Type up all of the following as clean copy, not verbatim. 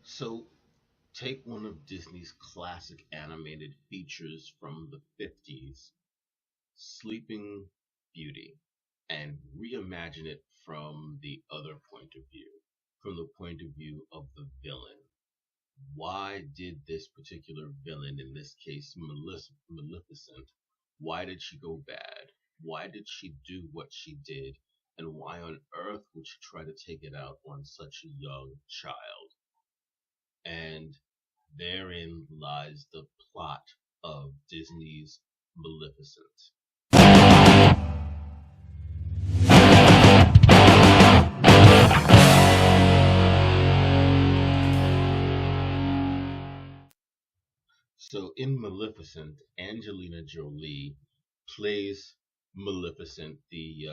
So, take one of Disney's classic animated features from the 50s, Sleeping Beauty, and reimagine it from the other point of view, from the point of view of the villain. Why did this particular villain, in this case Maleficent, why did she go bad? Why did she do what she did? And why on earth would she try to take it out on such a young child? And therein lies the plot of Disney's Maleficent. So in Maleficent, Angelina Jolie plays Maleficent, the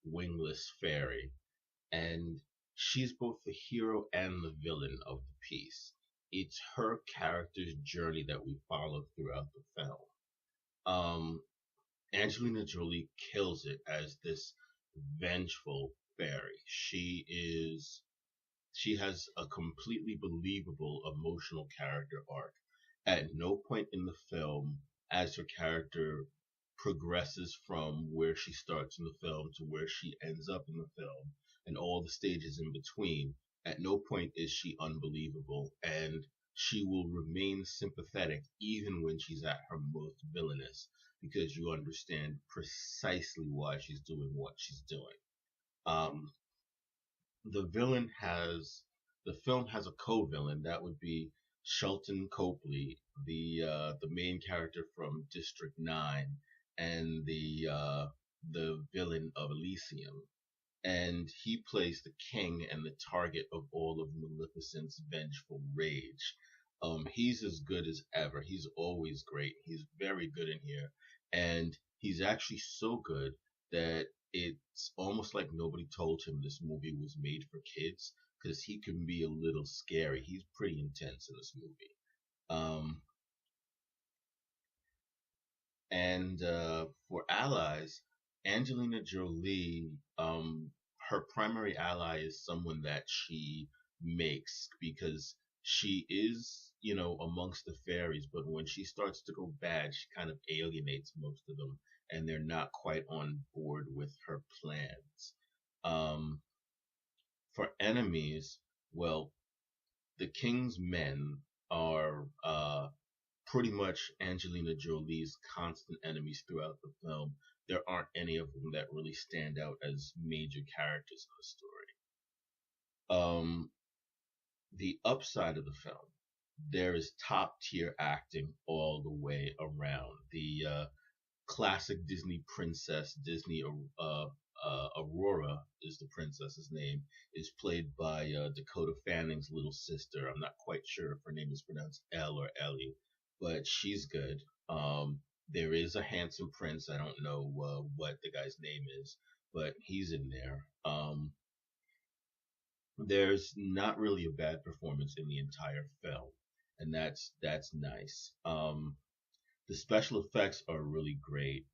wingless fairy, and she's both the hero and the villain of the piece. It's her character's journey that we follow throughout the film. Um, Angelina Jolie kills it as this vengeful fairy. She has a completely believable emotional character arc. At no point in the film, as her character progresses from where she starts in the film to where she ends up in the film and all the stages in between, at no point is she unbelievable, and she will remain sympathetic even when she's at her most villainous because you understand precisely why she's doing what she's doing. Um, the villain has the film has a co-villain that would be Shelton Copley, the main character from District 9 and the villain of Elysium, and he plays the king and the target of all of Maleficent's vengeful rage. He's as good as ever. He's always great. He's very good in here, and he's actually so good that it's almost like nobody told him this movie was made for kids because he can be a little scary. He's pretty intense in this movie. Um, and for allies, Angelina Jolie, her primary ally is someone that she makes because she is, amongst the fairies, but when she starts to go bad, she kind of alienates most of them, and they're not quite on board with her plans. Um, for enemies, well, the king's men are pretty much Angelina Jolie's constant enemies throughout the film. There aren't any of them that really stand out as major characters in the story. Um, the upside of the film, there is top tier acting all the way around. The classic Disney princess, Disney Aurora is the princess's name, is played by Dakota Fanning's little sister. I'm not quite sure if her name is pronounced Elle or Ellie, but she's good. There is a handsome prince. I don't know what the guy's name is, but he's in there. There's not really a bad performance in the entire film, and that's nice. The special effects are really great.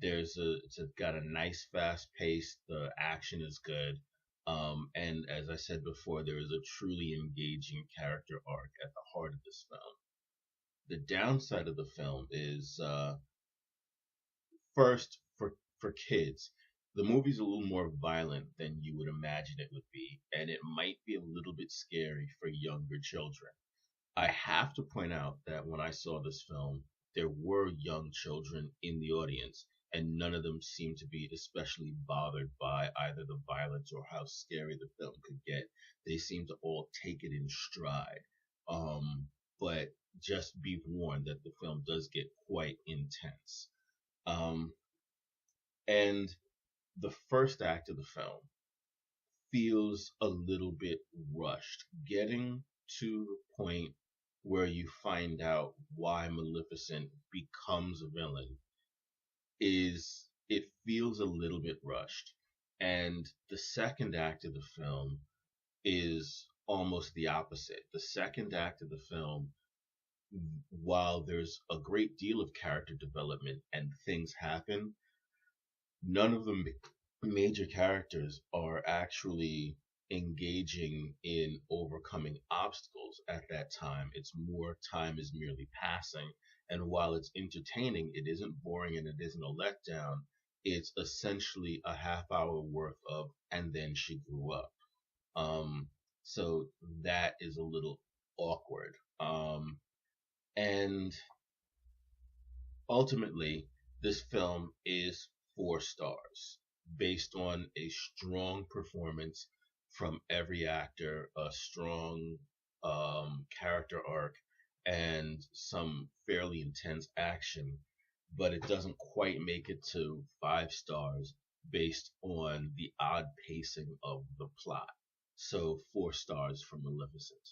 It's got a nice fast pace. The action is good. And as I said before, there is a truly engaging character arc at the heart of this film. The downside of the film is first for kids. The movie's a little more violent than you would imagine it would be, and it might be a little bit scary for younger children. I have to point out that when I saw this film, there were young children in the audience, and none of them seemed to be especially bothered by either the violence or how scary the film could get. They seemed to all take it in stride. But just be warned that the film does get quite intense. Um, and the first act of the film feels a little bit rushed, getting to the point where you find out why Maleficent becomes a villain is it feels a little bit rushed. And the second act of the film is almost the opposite. The second act of the film, while there's a great deal of character development and things happen, none of the major characters are actually engaging in overcoming obstacles at that time. It's more time is merely passing. And while it's entertaining, it isn't boring and it isn't a letdown. It's essentially a half hour worth of, and then she grew up. Um, so that is a little awkward. And ultimately, this film is 4 stars based on a strong performance from every actor, a strong character arc, and some fairly intense action. But it doesn't quite make it to 5 stars based on the odd pacing of the plot. So 4 stars from Maleficent.